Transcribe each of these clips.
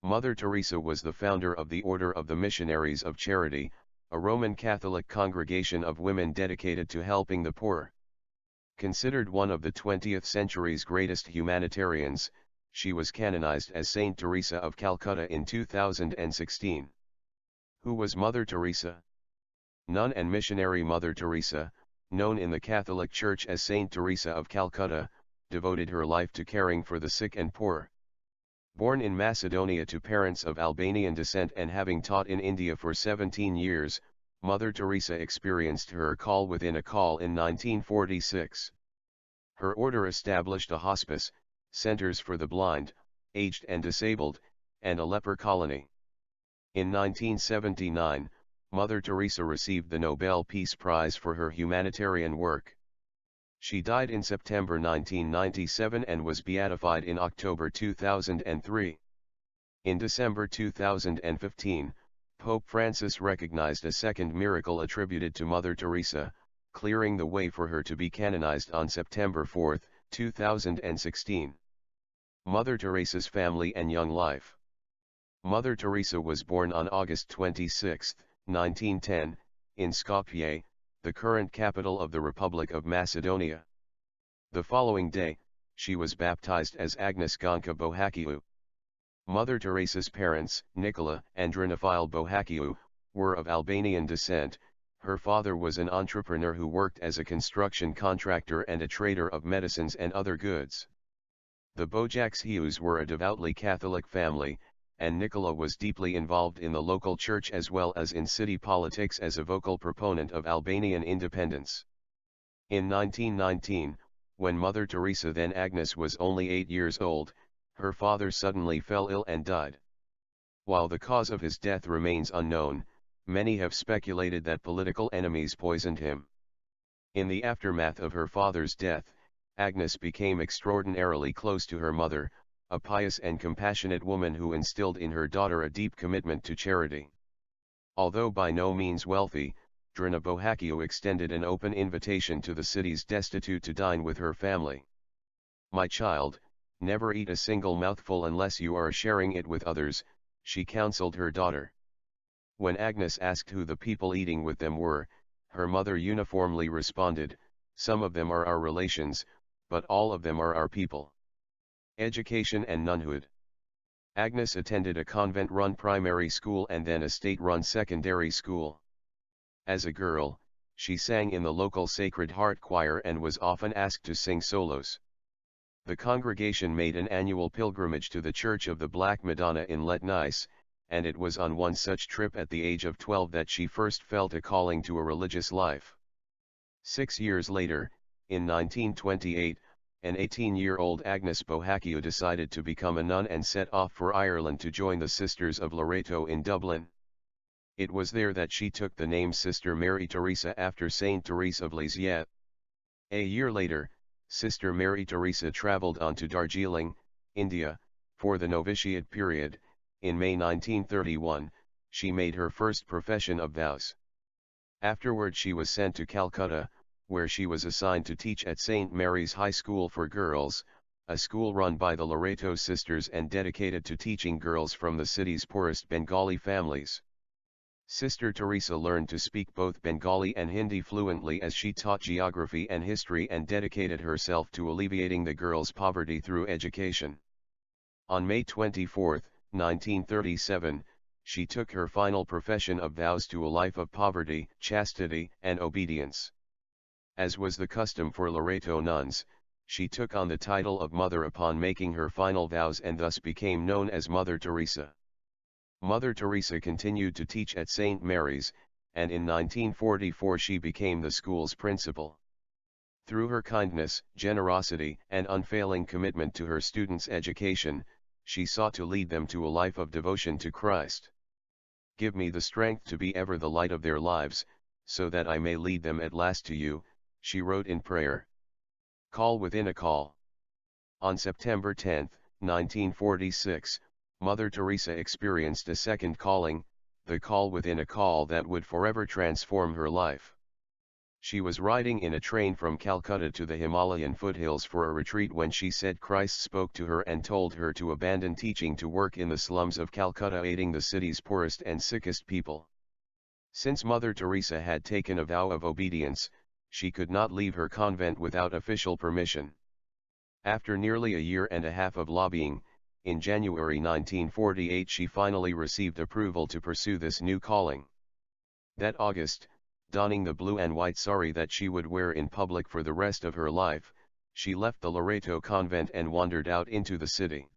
Mother Teresa was the founder of the Order of the Missionaries of Charity, a Roman Catholic congregation of women dedicated to helping the poor. Considered one of the 20th century's greatest humanitarians, she was canonized as Saint Teresa of Calcutta in 2016. Who was Mother Teresa? Nun and missionary Mother Teresa, known in the Catholic Church as Saint Teresa of Calcutta, devoted her life to caring for the sick and poor. Born in Macedonia to parents of Albanian descent and having taught in India for 17 years, Mother Teresa experienced her call within a call in 1946. Her order established a hospice, centers for the blind, aged and disabled, and a leper colony. In 1979, Mother Teresa received the Nobel Peace Prize for her humanitarian work. She died in September 1997 and was beatified in October 2003. In December 2015, Pope Francis recognized a second miracle attributed to Mother Teresa, clearing the way for her to be canonized on September 4, 2016. Mother Teresa's family and young life. Mother Teresa was born on August 26, 1910, in Skopje, the current capital of the Republic of Macedonia. The following day, she was baptized as Agnes Gonca Bohakiu. Mother Teresa's parents, Nicola and Drinafile Bohakiu, were of Albanian descent. Her father was an entrepreneur who worked as a construction contractor and a trader of medicines and other goods. The Bojakshius were a devoutly Catholic family, and Nicola was deeply involved in the local church as well as in city politics as a vocal proponent of Albanian independence. In 1919, when Mother Teresa, then Agnes, was only 8 years old, her father suddenly fell ill and died. While the cause of his death remains unknown, many have speculated that political enemies poisoned him. In the aftermath of her father's death, Agnes became extraordinarily close to her mother, a pious and compassionate woman who instilled in her daughter a deep commitment to charity. Although by no means wealthy, Drina Bohakiu extended an open invitation to the city's destitute to dine with her family. "My child, never eat a single mouthful unless you are sharing it with others," she counseled her daughter. When Agnes asked who the people eating with them were, her mother uniformly responded, "Some of them are our relations, but all of them are our people." Education and nunhood. Agnes attended a convent-run primary school and then a state-run secondary school. As a girl, she sang in the local Sacred Heart choir and was often asked to sing solos. The congregation made an annual pilgrimage to the Church of the Black Madonna in Letnice, and it was on one such trip at the age of 12 that she first felt a calling to a religious life. 6 years later, in 1928, an 18-year-old Agnes Bohakiu decided to become a nun and set off for Ireland to join the Sisters of Loreto in Dublin. It was there that she took the name Sister Mary Teresa after Saint Therese of Lisieux. A year later, Sister Mary Teresa traveled on to Darjeeling, India, for the novitiate period. In May 1931, she made her first profession of vows. Afterward she was sent to Calcutta, where she was assigned to teach at St. Mary's High School for Girls, a school run by the Loreto Sisters and dedicated to teaching girls from the city's poorest Bengali families. Sister Teresa learned to speak both Bengali and Hindi fluently as she taught geography and history and dedicated herself to alleviating the girls' poverty through education. On May 24, 1937, she took her final profession of vows to a life of poverty, chastity, and obedience. As was the custom for Loreto nuns, she took on the title of Mother upon making her final vows and thus became known as Mother Teresa. Mother Teresa continued to teach at St. Mary's, and in 1944 she became the school's principal. Through her kindness, generosity, and unfailing commitment to her students' education, she sought to lead them to a life of devotion to Christ. "Give me the strength to be ever the light of their lives, so that I may lead them at last to you," she wrote in prayer. Call within a call. On September 10, 1946, Mother Teresa experienced a second calling, the call within a call that would forever transform her life. She was riding in a train from Calcutta to the Himalayan foothills for a retreat when she said Christ spoke to her and told her to abandon teaching to work in the slums of Calcutta, aiding the city's poorest and sickest people. Since Mother Teresa had taken a vow of obedience, she could not leave her convent without official permission. After nearly a year and a half of lobbying, in January 1948 she finally received approval to pursue this new calling. That August, donning the blue and white sari that she would wear in public for the rest of her life, she left the Loreto convent and wandered out into the city.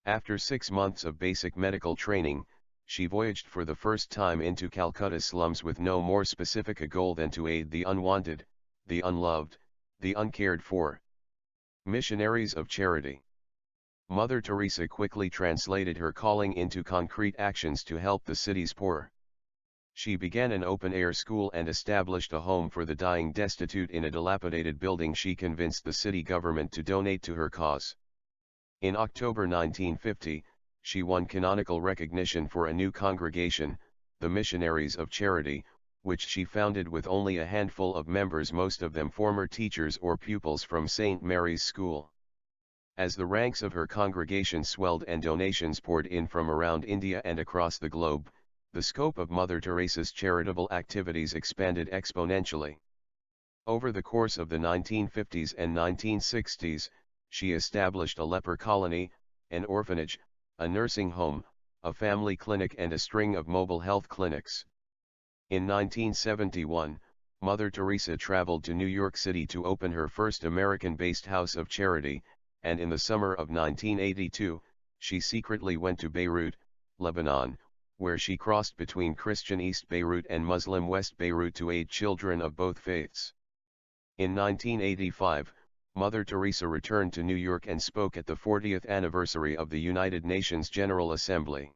After 6 months of basic medical training, she voyaged for the first time into Calcutta's slums with no more specific a goal than to aid the unwanted, the unloved, the uncared for. Missionaries of Charity. Mother Teresa quickly translated her calling into concrete actions to help the city's poor. She began an open-air school and established a home for the dying destitute in a dilapidated building she convinced the city government to donate to her cause. In October 1950, she won canonical recognition for a new congregation, the Missionaries of Charity, which she founded with only a handful of members, most of them former teachers or pupils from St. Mary's School. As the ranks of her congregation swelled and donations poured in from around India and across the globe, the scope of Mother Teresa's charitable activities expanded exponentially. Over the course of the 1950s and 1960s, she established a leper colony, an orphanage, a nursing home, a family clinic and a string of mobile health clinics. In 1971, Mother Teresa traveled to New York City to open her first American-based House of Charity, and in the summer of 1982, she secretly went to Beirut, Lebanon, where she crossed between Christian East Beirut and Muslim West Beirut to aid children of both faiths. In 1985, Mother Teresa returned to New York and spoke at the 40th anniversary of the United Nations General Assembly.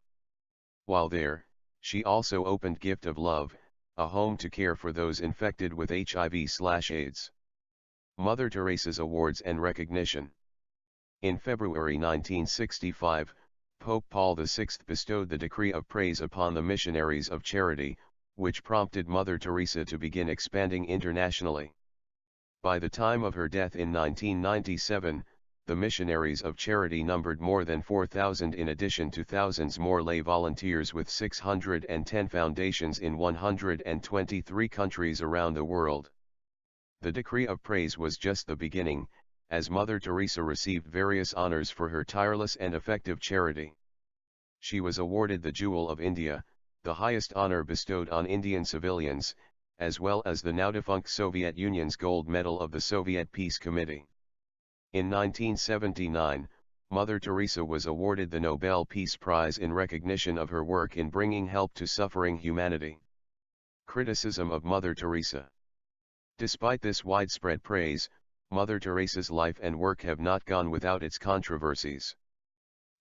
While there, she also opened Gift of Love, a home to care for those infected with HIV/AIDS. Mother Teresa's awards and recognition. In February 1965, Pope Paul VI bestowed the Decree of Praise upon the Missionaries of Charity, which prompted Mother Teresa to begin expanding internationally. By the time of her death in 1997, the Missionaries of Charity numbered more than 4,000 in addition to thousands more lay volunteers with 610 foundations in 123 countries around the world. The Decree of Praise was just the beginning, as Mother Teresa received various honors for her tireless and effective charity. She was awarded the Jewel of India, the highest honor bestowed on Indian civilians, as well as the now-defunct Soviet Union's Gold Medal of the Soviet Peace Committee. In 1979, Mother Teresa was awarded the Nobel Peace Prize in recognition of her work in bringing help to suffering humanity. Criticism of Mother Teresa. Despite this widespread praise, Mother Teresa's life and work have not gone without its controversies.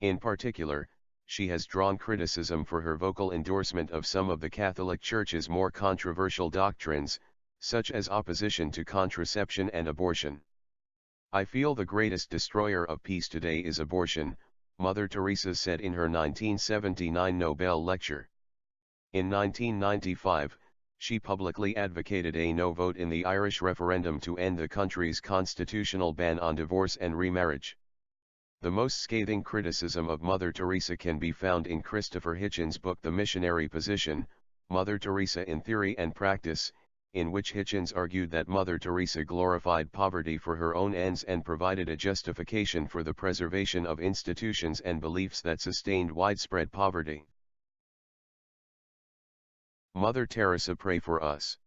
In particular, she has drawn criticism for her vocal endorsement of some of the Catholic Church's more controversial doctrines, such as opposition to contraception and abortion. "I feel the greatest destroyer of peace today is abortion," Mother Teresa said in her 1979 Nobel lecture. In 1995, she publicly advocated a no vote in the Irish referendum to end the country's constitutional ban on divorce and remarriage. The most scathing criticism of Mother Teresa can be found in Christopher Hitchens' book The Missionary Position, Mother Teresa in Theory and Practice, in which Hitchens argued that Mother Teresa glorified poverty for her own ends and provided a justification for the preservation of institutions and beliefs that sustained widespread poverty. Mother Teresa, pray for us.